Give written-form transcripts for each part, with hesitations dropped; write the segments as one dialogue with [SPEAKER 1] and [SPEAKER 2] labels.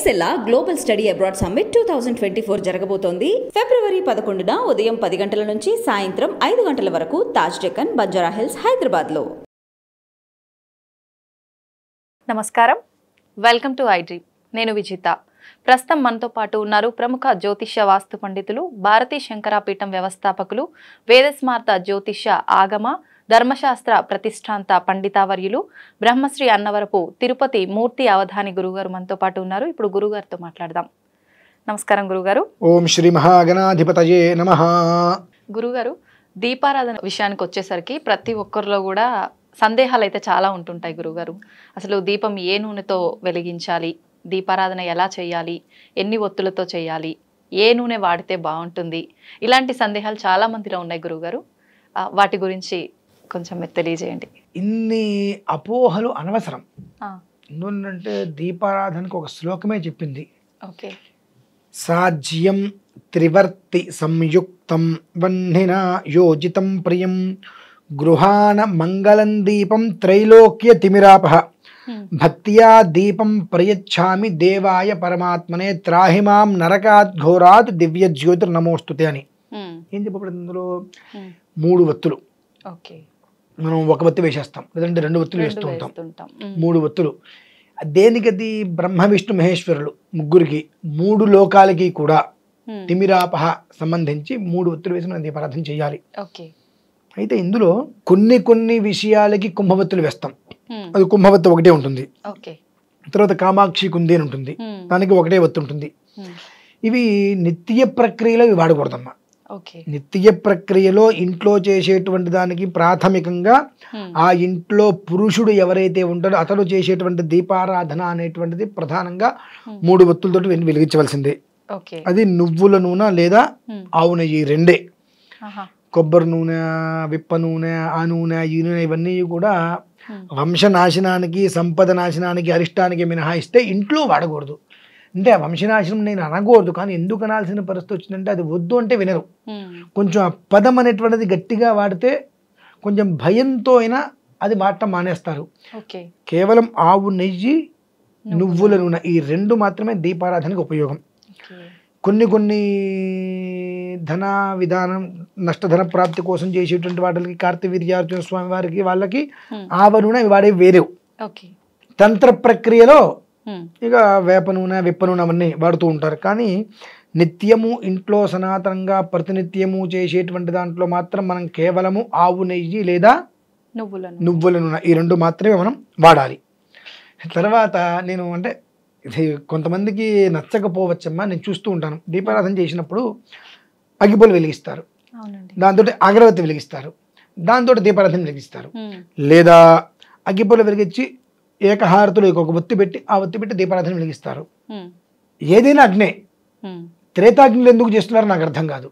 [SPEAKER 1] ఎక్సెల్లా global study abroad summit 2024 జరగబోతోంది. ఫిబ్రవరి 11న ఉదయం 10 గంటల నుంచి సాయంత్రం 5 గంటల వరకు తాజ్ డెక్కన్, బంజారా హిల్స్, హైదరాబాద్లో.
[SPEAKER 2] నమస్కారం, వెల్కమ్ టు ఐడ్రీమ్. నేను విజిత. ప్రస్తుతం మనతో పాటు ఉన్నారు ప్రముఖ జ్యోతిష్య వాస్తు పండితులు, భారతీ శంకరాపీఠం వ్యవస్థాపకులు, వేదస్మార్త జ్యోతిష్య ఆగమ ధర్మశాస్త్ర ప్రతిష్టాంత పండితావర్యులు, బ్రహ్మశ్రీ అన్నవరపు తిరుపతి మూర్తి అవధాని గురుగారు మనతో పాటు ఉన్నారు. ఇప్పుడు గురుగారితో మాట్లాడదాం. నమస్కారం గురుగారు.
[SPEAKER 3] ఓం శ్రీ మహాగణాధిపతయే నమః.
[SPEAKER 2] గురుగారు, దీపారాధన విషయానికి వచ్చేసరికి ప్రతి ఒక్కరిలో కూడా సందేహాలు అయితే చాలా ఉంటుంటాయి గురుగారు. అసలు దీపం ఏ నూనెతో వెలిగించాలి, దీపారాధన ఎలా చేయాలి, ఎన్ని ఒత్తులతో చేయాలి, ఏ నూనె వాడితే బాగుంటుంది, ఇలాంటి సందేహాలు చాలా మందిలో ఉన్నాయి గురుగారు. వాటి గురించి కొంచెం మీరు తెలియజేయండి.
[SPEAKER 3] ఇన్ని అపోహలు అనవసరం. ఎందుకంటే దీపారాధనకు ఒక శ్లోకమే చెప్పింది.
[SPEAKER 2] ఓకే.
[SPEAKER 3] సాజ్యం త్రివర్తి సంయుక్తం వహ్నినా యోజితం ప్రియం గృహాన మంగళం దీపం త్రైలోక్య తిమిరాపహ భక్త్యా దీపం ప్రయచ్ఛామి దేవాయ పరమాత్మనే త్రాహిమాం నరకాత్ ఘోరాత్ దివ్య జ్యోతిర్ నమోస్తుతే అని. ఏం చెప్పబడింది అందులో? 3 ఒత్తులు.
[SPEAKER 2] ఓకే.
[SPEAKER 3] మనం ఒక ఒత్తి వేసేస్తాం, లేదంటే 2 ఒత్తులు వేస్తూ ఉంటాం. 3 ఒత్తులు దేనికది? బ్రహ్మ విష్ణు మహేశ్వరులు ముగ్గురికి, 3 లోకాలకి కూడా తిమిరాపహ సంబంధించి 3 ఒత్తులు వేసి మనం దీపారాధన చేయాలి. అయితే ఇందులో కొన్ని విషయాలకి కుంభవత్తులు వేస్తాం. అది కుంభవత్తు ఒకటే ఉంటుంది. తర్వాత కామాక్షి కుంది అని ఉంటుంది, దానికి ఒకటే ఒత్తు ఉంటుంది. ఇవి నిత్య ప్రక్రియలో ఇవి వాడకూడదమ్మా. నిత్య ప్రక్రియలో ఇంట్లో చేసేటువంటి దానికి ప్రాథమికంగా ఆ ఇంట్లో పురుషుడు ఎవరైతే ఉంటాడో అతడు చేసేటువంటి దీపారాధన అనేటువంటిది ప్రధానంగా 3 ఒత్తులతో వెలిగించవలసిందే. అది నువ్వుల నూనె లేదా ఆవు నెయ్యి, 2. కొబ్బరి నూనె, విప్ప నూనె, ఆ నూనె, ఈ నూనె ఇవన్నీ కూడా వంశనాశనానికి, సంపద నాశనానికి, అరిష్టానికి మినహాయిస్తే ఇంట్లో వాడకూడదు. అంటే ఆ వంశనాశనం నేను అనకూడదు, కానీ ఎందుకు అనాల్సిన పరిస్థితి వచ్చిందంటే అది వద్దు అంటే వినరు. కొంచెం ఆ పదం అనేటువంటిది గట్టిగా వాడితే కొంచెం భయంతో అయినా అది వాడటం మానేస్తారు. కేవలం ఆవు నెయ్యి, నువ్వుల నూనె, ఈ 2 మాత్రమే దీపారాధనకు ఉపయోగం. కొన్ని ధన విధానం, నష్టధన ప్రాప్తి కోసం చేసేటువంటి వాటికి, కార్తవీర్యార్జున స్వామి వారికి వాళ్ళకి ఆవ నూనె వాడే వేరే. తంత్ర ప్రక్రియలో ఇక వేప నూనె, విప్ప నూనె అవన్నీ వాడుతూ ఉంటారు. కానీ నిత్యము ఇంట్లో సనాతనంగా ప్రతినిత్యము చేసేటువంటి దాంట్లో మాత్రం మనం కేవలము ఆవు నెయ్యి లేదా నువ్వుల నూనె, ఈ 2 మాత్రమే మనం వాడాలి. తర్వాత నేను అంటే ఇది కొంతమందికి నచ్చకపోవచ్చమ్మా, నేను చూస్తూ ఉంటాను. దీపారాధన చేసినప్పుడు అగ్గిపుల్ల వెలిగిస్తారు, దాంతో అగరవత్తి వెలిగిస్తారు, దాంతో దీపారాధన వెలిగిస్తారు. లేదా అగ్గిపుల్ల వెలిగించి ఏకహారతులు ఒక ఒత్తి పెట్టి ఆ ఒత్తి పెట్టి దీపారాధన వెలిగిస్తారు. ఏదైనా అగ్నే. త్రేతాగ్నులు ఎందుకు చేస్తున్నారు నాకు అర్థం కాదు.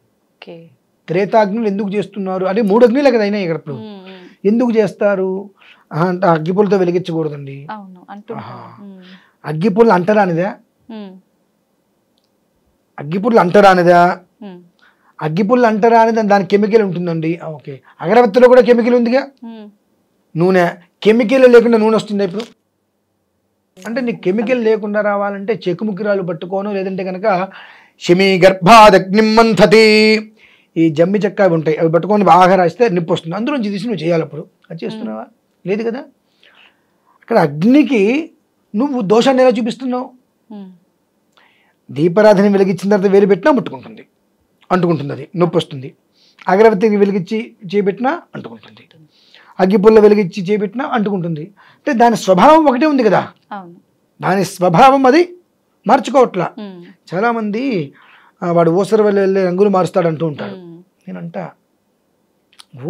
[SPEAKER 3] త్రేతాగ్నులు ఎందుకు చేస్తున్నారు అంటే 3 అగ్నిలే కదా అయినా ఇక్కడ. ఎందుకు చేస్తారు అంటే అగ్గిపుల్లతో వెలిగించకూడదండి. అగ్గిపుల్ల అంటరానిదా? అగ్గిపుల్ల అంటరానిదా? అగ్గిపుల్ల అంటరానిదా? దాని కెమికల్ ఉంటుందండి. ఓకే, అగరవత్తిలో కూడా కెమికల్ ఉందిగా. నూనె కెమికల్ లేకుండా నూనె వస్తుంది ఇప్పుడు. అంటే నీకు కెమికల్ లేకుండా రావాలంటే చెకుముకిరాలు పట్టుకోను, లేదంటే కనుక శమీ గర్భాదగ్నిమంథతి, ఈ జమ్మి చెక్క అవి ఉంటాయి, అవి పట్టుకొని బాగా రాస్తే నిప్పు వస్తుంది. అందులోంచి తీసి నువ్వు చేయాలి. అప్పుడు అది చేస్తున్నావా? లేదు కదా. అక్కడ అగ్నికి నువ్వు దోషాన్ని ఎలా చూపిస్తున్నావు? దీపారాధన వెలిగించిన తర్వాత వేలు పెట్టినా ముట్టుకుంటుంది, అంటుకుంటుంది, అది నొప్పి వస్తుంది. అగరవత్తికి వెలిగించి చేపెట్టినా అంటుకుంటుంది, అగ్గిపుల్ల వెలిగించి చేపెట్టినా అంటుకుంటుంది. అంటే దాని స్వభావం ఒకటే ఉంది కదా, దాని స్వభావం అది మార్చుకోవట్లా. చాలామంది వాడు ఊసరి వెళ్ళి రంగులు మారుస్తాడు అంటూ ఉంటాడు. నేనంట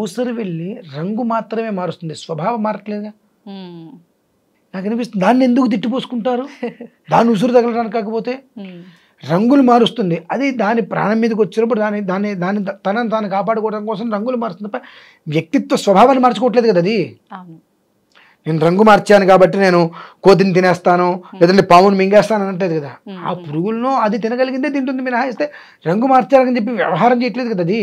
[SPEAKER 3] ఊసరి వెళ్ళి రంగు మాత్రమే మారుస్తుంది, స్వభావం మారట్లేదుగా. నాకు అనిపిస్తుంది దాన్ని ఎందుకు తిట్టిపోసుకుంటారు? దాన్ని ఉసురు తగలడానికి కాకపోతే రంగులు మారుస్తుంది. అది దాని ప్రాణం మీదకి వచ్చినప్పుడు దాన్ని తనను తాను కాపాడుకోవడం కోసం రంగులు మారుస్తుంది. వ్యక్తిత్వ స్వభావాన్ని మార్చుకోవట్లేదు కదా అది. నేను రంగు మార్చాను కాబట్టి నేను కోతిని తినేస్తాను, లేదంటే పావును మింగేస్తాను అనట్లేదు కదా. ఆ పురుగులను అది తినగలిగిందే తింటుంది, మినహాయిస్తే రంగు మార్చాలని చెప్పి వ్యవహారం చేయట్లేదు కదా అది.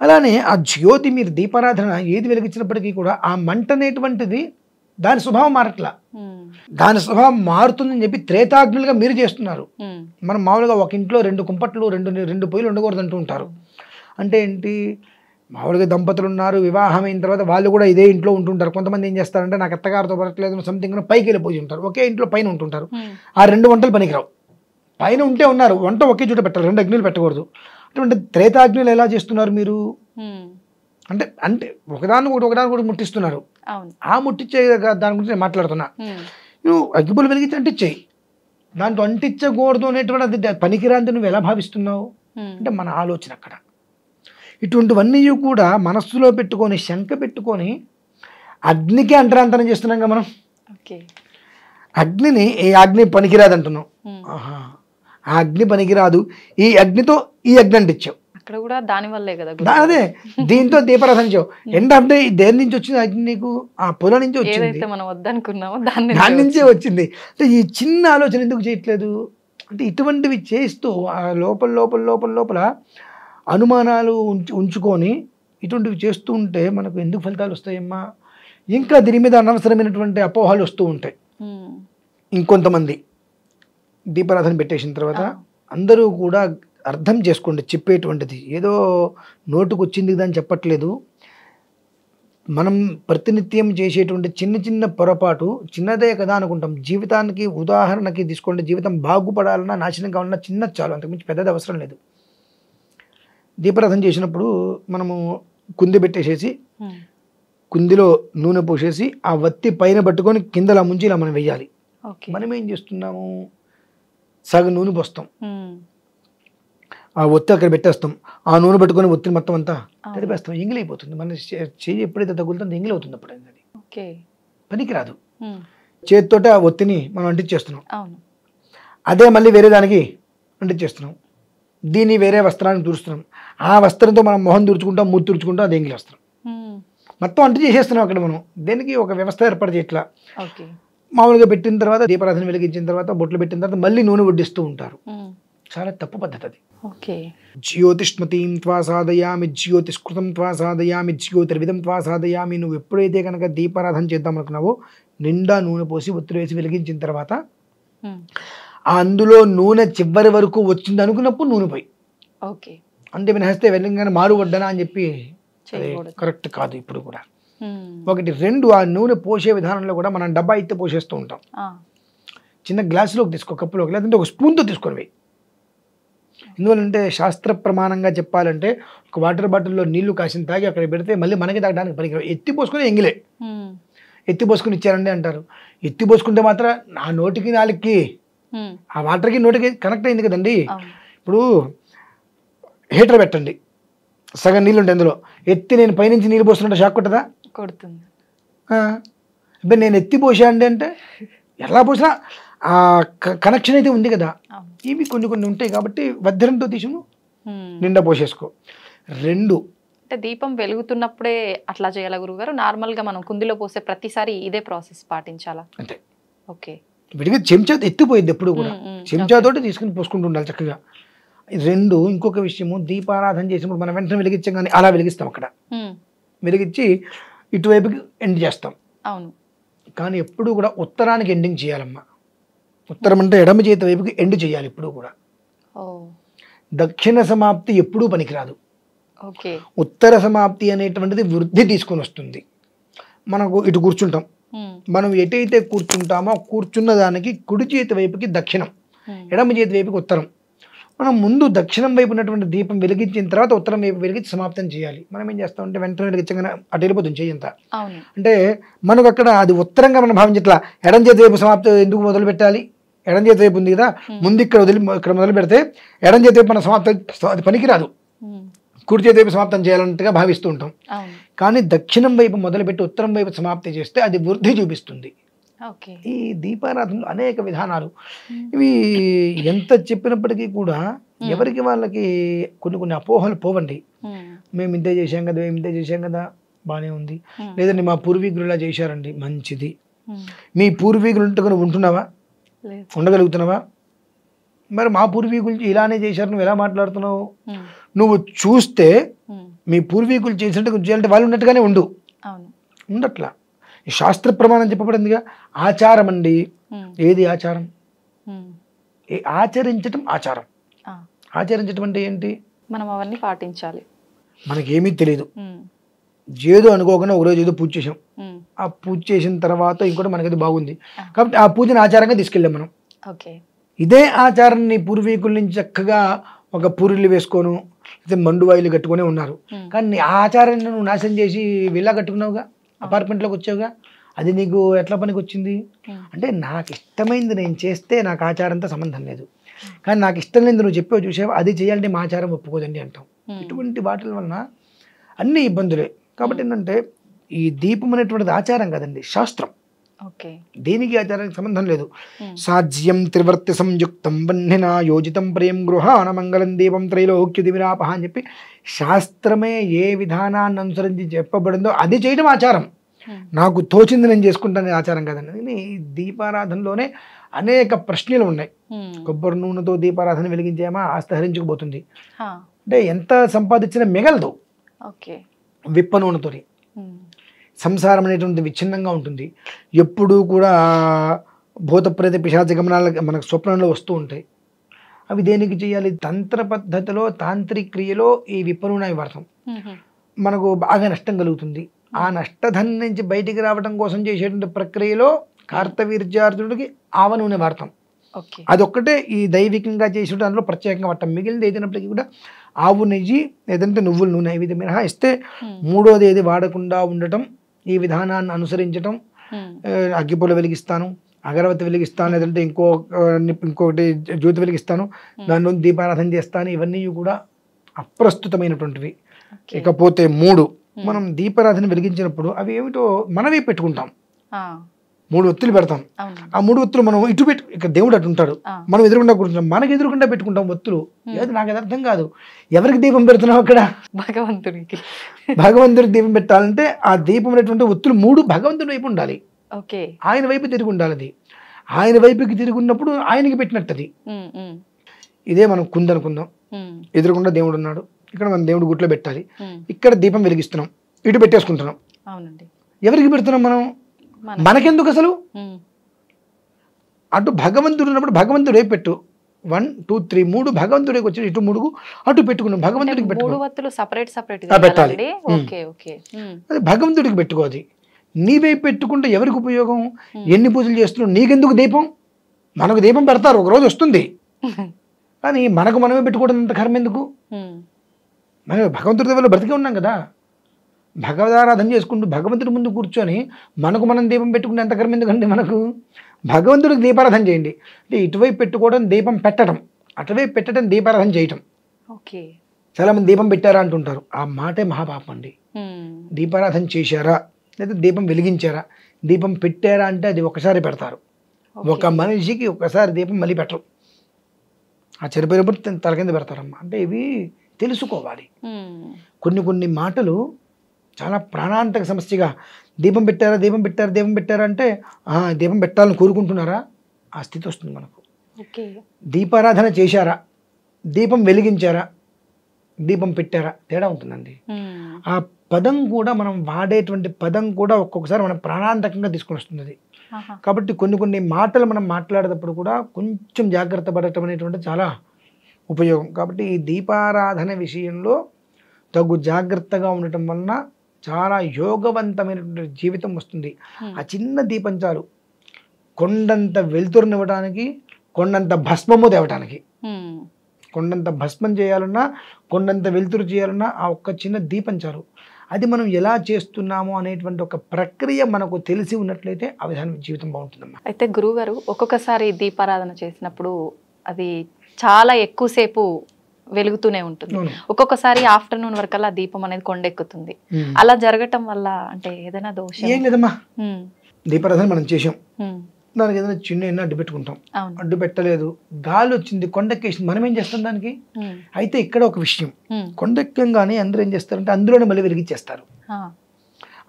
[SPEAKER 3] అలానే ఆ జ్యోతి, మీరు దీపారాధన ఏది వెలిగించినప్పటికీ కూడా ఆ మంట అనేటువంటిది దాని స్వభావం మారట్లా. దాని స్వభావం మారుతుందని చెప్పి త్రేతాగ్నులుగా మీరు చేస్తున్నారు. మనం మామూలుగా ఒక ఇంట్లో 2 కుంపట్లు 2 పొయ్యిలు ఉండకూడదు అంటూ ఉంటారు. అంటే ఏంటి, మామూలుగా దంపతులు ఉన్నారు, వివాహం అయిన తర్వాత వాళ్ళు కూడా ఇదే ఇంట్లో ఉంటుంటారు. కొంతమంది ఏం చేస్తారంటే నాకు అత్తగారితో పడట్లేదు సంథింగ్ పైకి వెళ్ళిపోయి ఉంటారు, ఒకే ఇంట్లో పైన ఉంటుంటారు. ఆ 2 వంటలు పనికిరావు. పైన ఉంటే ఉన్నారు, వంట ఒకే చోట పెట్టాలి, 2 అగ్నులు పెట్టకూడదు. అటువంటి త్రేతాగ్నులు ఎలా చేస్తున్నారు మీరు అంటే అంటే ఒకదానికి ముట్టిస్తున్నారు. ఆ ముట్టించే దాని గురించి నేను మాట్లాడుతున్నా. నువ్వు అగ్గిపుల్లు వెలిగించి అంటించేయి, దాంట్లో అంటించకూడదు అనేటువంటి అది పనికిరాంతి నువ్వు ఎలా భావిస్తున్నావు అంటే మన ఆలోచన అక్కడ. ఇటువంటివన్నీ కూడా మనస్సులో పెట్టుకొని శంక పెట్టుకొని అగ్నికి అంతరాంతరం చేస్తున్నాం కదా మనం. అగ్నిని ఏ అగ్ని పనికిరాదు అంటున్నాం. ఆహా, ఆ అగ్ని పనికిరాదు, ఈ అగ్నితో ఈ అగ్ని అంటించావు,
[SPEAKER 2] అక్కడ కూడా దాని వల్లే కదా.
[SPEAKER 3] అదే దీంతో దీపారాధన చేయవు. ఏంటంటే దేని నుంచి వచ్చింది అగ్ని నీకు? ఆ పొల నుంచి వచ్చింది,
[SPEAKER 2] మనం వద్దనుకున్నామో
[SPEAKER 3] దాని నుంచే వచ్చింది. అంటే ఈ చిన్న ఆలోచన ఎందుకు చేయట్లేదు అంటే ఇటువంటివి చేస్తూ ఆ లోపల అనుమానాలు ఉంచుకొని ఇటువంటివి చేస్తూ ఉంటే మనకు ఎందుకు ఫలితాలు వస్తాయమ్మా? ఇంకా దీని మీద అనవసరమైనటువంటి అపోహలు వస్తూ ఉంటాయి. ఇంకొంతమంది దీపారాధన పెట్టేసిన తర్వాత అందరూ కూడా అర్థం చేసుకోండి, చెప్పేటువంటిది ఏదో నోటుకు వచ్చింది అని చెప్పట్లేదు. మనం ప్రతినిత్యం చేసేటువంటి చిన్న పొరపాటు చిన్నదే కదా అనుకుంటాం. జీవితానికి ఉదాహరణకి తీసుకోండి, జీవితం బాగుపడాలన్నా నాశనం కావాలన్నా చిన్నది చాలు, అంతకుమించి పెద్దది అవసరం లేదు. దీపారాధన చేసినప్పుడు మనము కుంది పెట్టేసేసి కుందిలో నూనె పోసేసి ఆ వత్తి పైన పట్టుకొని కిందలా ముంచి ఇలా మనం వెయ్యాలి. మనం ఏం చేస్తున్నాము, సగం నూనె పోస్తాం, ఆ ఒత్తి అక్కడ పెట్టేస్తాం, ఆ నూనె పట్టుకొని ఒత్తిని మొత్తం అంతా తడిపేస్తాం, ఎంగిలైపోతుంది. మన చెయ్యి ఎప్పుడైతే తగులుతుందో ఎంగిలవుతుంది. అప్పుడు అది పనికిరాదు. చేతితోటి ఆ ఒత్తిని మనం అంటించేస్తున్నాం, అదే మళ్ళీ వేరే దానికి అంటించేస్తున్నాం, దీన్ని వేరే వస్త్రాన్ని తుడుస్తున్నాం, ఆ వస్త్రంతో మనం మొహం తుడుచుకుంటాం, మూతి తుడుచుకుంటాం, అది ఎంగిలి వస్త్రం మొత్తం అంటి చేసేస్తున్నాం. అక్కడ మనం దేనికి ఒక వ్యవస్థ ఏర్పాటు చేయట్లా. మామూలుగా పెట్టిన తర్వాత దీపారాధన వెలిగించిన తర్వాత బొట్లు పెట్టిన తర్వాత మళ్ళీ నూనె వడ్డిస్తూ ఉంటారు. చాలా తప్పు పద్ధతి అది. జ్యోతిష్మతీం త్వా సాధయామి, జ్యోతిష్కృతం త్వా సాధయామి, జ్యోతిర్విధం త్వా సాధయామి. నువ్వు ఎప్పుడైతే కనుక దీపారాధన చేద్దాం అనుకున్నావో నిండా నూనె పోసి ఒత్తిడి వేసి వెలిగించిన తర్వాత అందులో నూనె చివరి వరకు వచ్చింది అనుకున్నప్పుడు నూనె పోయి అంటే వినహస్తే వెళ్ళంగానే మారు వడ్డనా అని చెప్పి కరెక్ట్ కాదు. ఇప్పుడు కూడా 1, 2 ఆ నూనె పోసే విధానంలో కూడా మనం డబ్బా అయితే పోసేస్తూ ఉంటాం. చిన్న గ్లాసులోకి తీసుకో, కప్పులోకి, లేదంటే ఒక స్పూన్తో తీసుకొని పోయి. ఎందువల్లంటే శాస్త్ర ప్రమాణంగా చెప్పాలంటే ఒక వాటర్ బాటిల్లో నీళ్లు కాసిన తాగి అక్కడ పెడితే మళ్ళీ మనకి తాగడానికి పనికి ఎత్తి పోసుకొని ఎంగిలే. ఎత్తి పోసుకొని ఇచ్చారండి అంటారు. ఎత్తి పోసుకుంటే మాత్రం నా నోటికి నాలుగుకి ఆ వాటర్కి నోటికి కనెక్ట్ అయింది కదండి. ఇప్పుడు హీటర్ పెట్టండి, సగం నీళ్ళు ఉంటాయి అందులో, ఎత్తి నేను పైనుంచి నీళ్ళు పోస్తున్నట్టు షాక్ కొట్టదా? కొడుతుంది. ఇప్పుడు నేను ఎత్తి పోసా అండి అంటే ఎలా పోసినా ఆ కనెక్షన్ అయితే ఉంది కదా. ఇవి కొన్ని ఉంటాయి కాబట్టి వజ్రంతో తీసును నిండా పోసేసుకో. 2
[SPEAKER 2] అంటే దీపం వెలుగుతున్నప్పుడే అట్లా చేయాల గురుగారు? నార్మల్గా మనం కుందిలో పోసే ప్రతిసారి ఇదే ప్రాసెస్ పాటించాలా?
[SPEAKER 3] అంటే
[SPEAKER 2] ఓకే,
[SPEAKER 3] విడిగా చెంచా ఎత్తిపోయింది ఎప్పుడు కూడా, చెంచాతోటి తీసుకుని పోసుకుంటూ ఉండాలి చక్కగా. 2 ఇంకొక విషయము, దీపారాధన చేసినప్పుడు మనం వెంటనే వెలిగించాం కానీ అలా వెలిగిస్తాం. అక్కడ వెలిగించి ఇటువైపుకి ఎండ్ చేస్తాం. అవును, కానీ ఎప్పుడు కూడా ఉత్తరానికి ఎండింగ్ చేయాలమ్మా. ఉత్తరం అంటే ఎడమ చేతి వైపుకి ఎండ్ చేయాలి ఎప్పుడు కూడా. దక్షిణ సమాప్తి ఎప్పుడూ పనికిరాదు. ఉత్తర సమాప్తి అనేటువంటిది వృద్ధి తీసుకొని వస్తుంది. మనకు ఇటు కూర్చుంటాం, మనం ఎటైతే కూర్చుంటామో కూర్చున్న దానికి కుడి చేతి వైపుకి దక్షిణం, ఎడమ చేతి వైపుకి ఉత్తరం. మనం ముందు దక్షిణం వైపు ఉన్నటువంటి దీపం వెలిగించిన తర్వాత ఉత్తరం వైపు వెలిగించి సమాప్తం చేయాలి. మనం ఏం చేస్తామంటే వెంటనే వెలిగించగానే అటు వెళ్ళిపోతుంది చెయ్యంత. అంటే మనకు అక్కడ అది ఉత్తరంగా మనం భావించట్లా. ఎడం చేతి వైపు సమాప్తం ఎందుకు మొదలు పెట్టాలి? ఎడం చేతి వైపు ఉంది కదా, ముందు ఇక్కడ మొదలు పెడితే ఎడం చేతి వైపు మన సమాప్తం అది పనికిరాదు, కుడి చేతి వైపు సమాప్తం చేయాలన్నట్టుగా భావిస్తూ ఉంటాం. కానీ దక్షిణం వైపు మొదలుపెట్టి ఉత్తరం వైపు సమాప్తి చేస్తే అది వృద్ధి చూపిస్తుంది. ఈ దీపారాధనలు అనేక విధానాలు, ఇవి ఎంత చెప్పినప్పటికీ కూడా ఎవరికి వాళ్ళకి కొన్ని అపోహలు పోవండి. మేము ఇంతే చేసాం కదా, మేము ఇంతే చేసాం కదా, బాగానే ఉంది. లేదండి మా పూర్వీకులు ఇలా చేశారండి, మంచిది. మీ పూర్వీకులు ఉంటున్నావా, ఉండగలుగుతున్నావా? మరి మా పూర్వీకులు ఇలానే చేశారు, నువ్వు ఎలా మాట్లాడుతున్నావు? నువ్వు చూస్తే మీ పూర్వీకులు చేసినట్టు చేయాలంటే వాళ్ళు ఉన్నట్టుగానే ఉండట్లా. శాస్త్ర ప్రమాణం చెప్పబడిందిగా. ఆచారం అండి. ఏది ఆచారం? ఆచరించటం ఆచారం. ఆచరించటం అంటే ఏంటి?
[SPEAKER 2] మనం అవన్నీ పాటించాలి.
[SPEAKER 3] మనకేమీ తెలియదు, ఏదో అనుకోకుండా ఒకరోజు ఏదో పూజ చేసాం, ఆ పూజ చేసిన తర్వాత ఇంకోటి మనకది బాగుంది కాబట్టి ఆ పూజను ఆచారంగా తీసుకెళ్ళాం మనం. ఇదే ఆచారాన్ని పూర్వీకుల నుంచి చక్కగా ఒక పూరిళ్ళు వేసుకోను మండువాయిలు కట్టుకునే ఉన్నారు. కానీ ఆ ఆచారాన్ని నువ్వు నాశనం చేసి విల్లా కట్టుకున్నావుగా, అపార్ట్మెంట్లోకి వచ్చావుగా, అది నీకు ఎట్లా పనికి వచ్చింది? అంటే నాకు ఇష్టమైంది నేను చేస్తే నాకు ఆచారంతో సంబంధం లేదు, కానీ నాకు ఇష్టం లేదు నువ్వు చెప్పావు చూసావు అది చేయాలంటే మా ఆచారం ఒప్పుకోదండి అంటాం. ఇటువంటి వాటి వలన అన్ని ఇబ్బందులే. కాబట్టి ఏంటంటే ఈ దీపం అనేటువంటిది ఆచారం కదండి, శాస్త్రం. దేనికి ఆచారానికి సంబంధం లేదు. సాజ్యం త్రివర్తి సంయుక్తం వన్నిన యోజితం ప్రియం గృహాణ మంగళం దీపం త్రైలోక్య దివిరాపహ అని చెప్పి శాస్త్రమే ఏ విధానాన్ని అనుసరించి చెప్పబడిందో అది చేయడం ఆచారం. నాకు తోచింది నేను చేసుకుంటాను ఆచారం కదండి. ఈ దీపారాధనలోనే అనేక ప్రశ్నలు ఉన్నాయి. కొబ్బరి నూనెతో దీపారాధన వెలిగించేమా ఆస్తి హరించుకుపోతుంది అంటే ఎంత సంపాదించినా మిగలదు. విప్ప నూనెతో సంసారం అనేటువంటి విచ్ఛిన్నంగా ఉంటుంది. ఎప్పుడూ కూడా భూతప్రేత పిశాచ గమనాలు మనకు స్వప్నంలో వస్తూ ఉంటాయి. అవి దేనికి చేయాలి? తంత్ర పద్ధతిలో తాంత్రిక క్రియలో ఈ విప్ప నూనె వాడతాం. మనకు బాగా నష్టం కలుగుతుంది. ఆ నష్టధన్ నుంచి బయటికి రావడం కోసం చేసేటువంటి ప్రక్రియలో కార్తవీర్యార్జునుడికి ఆవ నూనె వాడతాం. అదొక్కటే ఈ దైవికంగా చేసే దాంట్లో ప్రత్యేకంగా వాడతాం. మిగిలింది ఏదైనప్పటికీ కూడా ఆవు నెయ్యి లేదంటే నువ్వుల నూనె ఇవి మినహాయిస్తే మూడోది ఏది వాడకుండా ఉండటం, ఈ విధానాన్ని అనుసరించటం. అగ్గిపుల్ల వెలిగిస్తాను, అగరవత్తి వెలిగిస్తాను, లేదంటే ఇంకొకటి జ్యోతి వెలిగిస్తాను, దానిలో దీపారాధన చేస్తాను, ఇవన్నీ కూడా అప్రస్తుతమైనటువంటివి. ఇకపోతే 3 మనం దీపారాధన వెలిగించినప్పుడు అవి ఏమిటో మనమే పెట్టుకుంటాం. 3 ఒత్తులు పెడతాం. ఆ 3 ఒత్తులు మనం ఇటు పెట్టు, ఇక్కడ దేవుడు అటు ఉంటాడు, మనం ఎదురుకుండా కూర్చుంటాం, మనకు ఎదురుకుండా పెట్టుకుంటాం ఒత్తులు. ఏది నాకు అది అర్థం కాదు. ఎవరికి దీపం పెడుతున్నావు అక్కడ?
[SPEAKER 2] భగవంతుడికి.
[SPEAKER 3] భగవంతుడికి దీపం పెట్టాలంటే ఆ దీపం అనేటువంటి ఒత్తులు 3 భగవంతుడి వైపు ఉండాలి, ఆయన వైపు తిరిగి ఉండాలి. అది ఆయన వైపుకి తిరిగి ఉన్నప్పుడు ఆయనకి పెట్టినట్టు అది. ఇదే మనం కుందనుకుందాం, ఎదురుకుండా దేవుడు ఉన్నాడు, ఇక్కడ మనం దేవుడు గుట్లో పెట్టాలి, ఇక్కడ దీపం వెలిగిస్తున్నాం, ఇటు పెట్టేసుకుంటున్నాం. ఎవరికి పెడుతున్నాం మనం? మనకెందుకు అసలు? అటు భగవంతుడు ఉన్నప్పుడు భగవంతుడు వైపు పెట్టు. 1 2 3 3 భగవంతుడికి వచ్చి ఇటు 3 అటు పెట్టుకున్నాం. భగవంతుడికి పెట్టాలి, అది భగవంతుడికి పెట్టుకోది. నీ వైపు పెట్టుకుంటే ఎవరికి ఉపయోగం? ఎన్ని పూజలు చేస్తున్నావు? నీకెందుకు దీపం? మనకు దీపం పెడతారు, ఒకరోజు వస్తుంది, కానీ మనకు మనమే పెట్టుకోవడం అంత కర్మ ఎందుకు? మనం భగవంతుడి దగ్గర బ్రతికే ఉన్నాం కదా, భగవదారాధన చేసుకుంటూ భగవంతుడి ముందు కూర్చొని మనకు మనం దీపం పెట్టుకుంటే ఎంత కర్మ ఎందుకండి మనకు? భగవంతుడికి దీపారాధన చేయండి. అంటే ఇటువైపు పెట్టుకోవడం దీపం పెట్టడం, అటువైపు పెట్టడం దీపారాధన చేయటం. చాలామంది దీపం పెట్టారా అంటుంటారు, ఆ మాటే మహాపాపం అండి. దీపారాధన చేశారా లేదా దీపం వెలిగించారా? దీపం పెట్టారా అంటే అది ఒకసారి పెడతారు. ఒక మనిషికి ఒకసారి దీపం మళ్ళీ పెట్టరు, ఆ చెరిపోయినప్పుడు తల కింద పెడతారమ్మా. అంటే ఇవి తెలుసుకోవాలి. కొన్ని మాటలు చాలా ప్రాణాంతక సమస్యగా, దీపం పెట్టారా దీపం పెట్టారా దీపం పెట్టారా అంటే దీపం పెట్టాలని కోరుకుంటున్నారా? ఆ స్థితి వస్తుంది మనకు. దీపారాధన చేశారా, దీపం వెలిగించారా, దీపం పెట్టారా, తేడా ఉంటుందండి. ఆ పదం కూడా మనం వాడేటువంటి పదం కూడా ఒక్కొక్కసారి మనం ప్రాణాంతకంగా తీసుకొని వస్తుంది అది. కాబట్టి కొన్ని మాటలు మనం మాట్లాడేటప్పుడు కూడా కొంచెం జాగ్రత్త పడటం అనేటువంటి చాలా ఉపయోగం. కాబట్టి ఈ దీపారాధన విషయంలో తగు జాగ్రత్తగా ఉండటం వలన చాలా యోగవంతమైనటువంటి జీవితం వస్తుంది. ఆ చిన్న దీపం చాలు కొండంత వెలుతురునివ్వడానికి, కొండంత భస్మము తేవటానికి. కొండంత భస్మం చేయాలన్నా, కొండంత వెలుతురు చేయాలన్నా ఆ ఒక్క చిన్న దీపం చాలు. అది మనం ఎలా చేస్తున్నామో అనేటువంటి ఒక ప్రక్రియ మనకు తెలిసి ఉన్నట్లయితే ఆ విధానం జీవితం బాగుంటుందమ్మా.
[SPEAKER 2] అయితే గురువుగారు ఒక్కొక్కసారి దీపారాధన చేసినప్పుడు అది చాలా ఎక్కువసేపు వెలుగుతూనే ఉంటుంది, ఒక్కొక్కసారి ఆఫ్టర్నూన్ వరకల్లా దీపం అనేది కొండెక్కుతుంది. అలా జరగటం వల్ల అంటే ఏదైనా దోషం?
[SPEAKER 3] ఏం లేదమ్మా, దీపారాధన మనం చేసాం, దానికి ఏదైనా చిన్న అడ్డు పెట్టుకుంటాం, అడ్డు పెట్టలేదు, గాలి వచ్చింది కొండెక్కేసింది, మనం ఏం చేస్తాం దానికి? అయితే ఇక్కడ ఒక విషయం, కొండెక్కంగానే అందరూ ఏం చేస్తారంటే అందులోనే మళ్ళీ వెలిగించేస్తారు.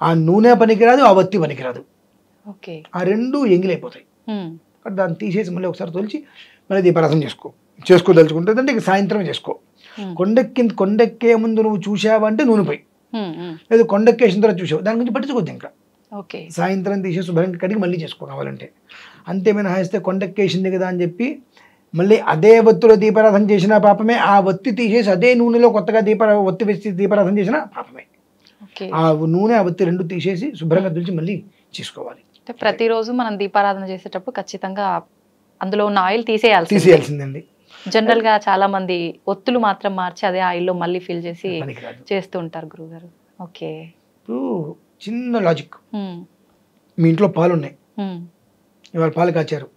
[SPEAKER 3] ఆ నూనె పనికిరాదు, ఆ వత్తి పనికిరాదు, ఆ రెండు ఎంగిలైపోతాయి. దాన్ని తీసేసి మళ్ళీ ఒకసారి తొలిచి మళ్ళీ దీపారాధన చేసుకోదలుచుకుంటే అంటే ఇక సాయంత్రం చేసుకో. కొండెక్కే ముందు నువ్వు చూసావంటే నూనె పోయి, లేదు కొండెక్కేసిన తర్వాత చూసావు దాని గురించి పట్టించుకోద్దు. ఇంకా
[SPEAKER 2] ఓకే.
[SPEAKER 3] సాయంత్రం తీసేసి శుభ్రంగా కడిగి మళ్ళీ చేసుకో కావాలంటే. అంతేమైనా హాయిస్తే కొండెక్కేసింది కదా అని చెప్పి మళ్ళీ అదే ఒత్తిలో దీపారాధన చేసిన పాపమే, ఆ ఒత్తి తీసేసి అదే నూనెలో కొత్తగా ఒత్తి వేసి దీపారాధన చేసిన పాపమే.
[SPEAKER 2] ఆ
[SPEAKER 3] నూనె ఆ ఒత్తి రెండు తీసేసి శుభ్రంగా తులిచి మళ్ళీ చేసుకోవాలి.
[SPEAKER 2] ప్రతిరోజు మనం దీపారాధన చేసేటప్పుడు ఖచ్చితంగా అందులో ఉన్న ఆయిల్
[SPEAKER 3] తీసేయాల్సిందండి.
[SPEAKER 2] జనరల్ గా చాలా మంది ఒత్తులు మాత్రం మార్చి అదే ఆయిల్లో మళ్ళీ ఫిల్ చేసి చేస్తూ ఉంటారు గురుగారు. ఓకే.
[SPEAKER 3] ఇప్పుడు చిన్న లాజిక్, మీ ఇంట్లో పాలు ఉన్నాయి, ఇవాళ పాలు కాచారు,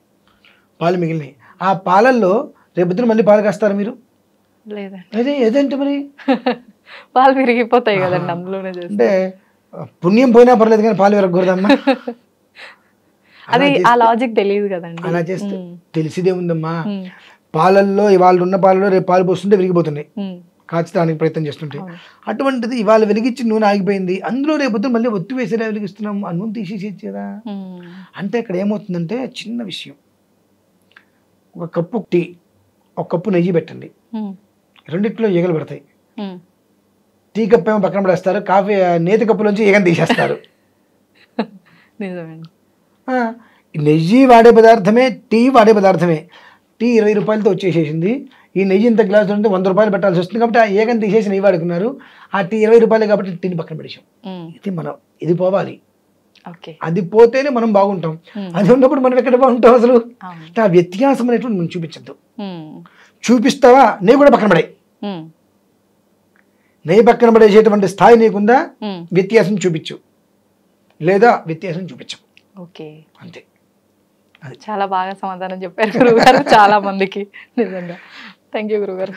[SPEAKER 3] పాలు మిగిలినాయి, ఆ పాలల్లో రేపొద్దున మళ్ళీ పాలు కాస్తారు మీరు?
[SPEAKER 2] లేదండి.
[SPEAKER 3] ఏదంటే మరి
[SPEAKER 2] పాలు విరిగిపోతాయి కదండి అందులోనే.
[SPEAKER 3] అంటే పుణ్యం పోయినా పర్లేదు కానీ పాలు విరగకూడదమ్మా.
[SPEAKER 2] అది ఆ లాజిక్ తెలియదు కదండి.
[SPEAKER 3] అలా చేస్తే తెలిసిదే ఉందమ్మా. పాలల్లో ఇవాళ ఉన్న పాలలో రేపు పాలు పోస్తుంటే విరిగిపోతున్నాయి, కాచడానికి ప్రయత్నం చేస్తుంటే. అటువంటిది ఇవాళ వెలిగించి నూనె ఆగిపోయింది, అందులో రేపు మళ్ళీ ఒత్తి వేసేలా వెలిగిస్తున్నాం, ఆ నూనె తీసేసేది కదా. అంటే ఇక్కడ ఏమవుతుందంటే చిన్న విషయం, ఒక కప్పు టీ, ఒక కప్పు నెయ్యి పెట్టండి, రెండిట్లో ఈగలు పడతాయి. టీ కప్పు ఏమో పక్కన పడేస్తారు, కాఫీ నేతి కప్పులోంచి ఈగను తీసేస్తారు. నెయ్యి వాడే పదార్థమే, టీ వాడే పదార్థమే. టీ 20 రూపాయలతో వచ్చేసేసింది, ఈ నెయ్యి ఇంత గ్లాసు ఉంటే 100 రూపాయలు పెట్టాల్సి వస్తుంది కాబట్టి ఆ ఏగని తీసేసి నెయ్యి వాడుకున్నారు. ఆ టీ 20 రూపాయలు కాబట్టి టీని పక్కన పడేసాం. ఇది పోవాలి, అది పోతేనే మనం బాగుంటాం. అది ఉన్నప్పుడు మనం ఎక్కడ బాగుంటాం అసలు? ఆ వ్యత్యాసం అనేటువంటి మనం చూపించద్దు. చూపిస్తావా నెయ్యి కూడా పక్కన పడే, నెయ్యి పక్కన పడేసేటువంటి స్థాయి నీకుందా, వ్యత్యాసం చూపించు, లేదా వ్యత్యాసం చూపించు.
[SPEAKER 2] ఓకే,
[SPEAKER 3] అంతే.
[SPEAKER 2] చాలా బాగా సమాధానం చెప్పారు గురుగారు చాలా మందికి. నిజంగా థ్యాంక్ యూ గురుగారు.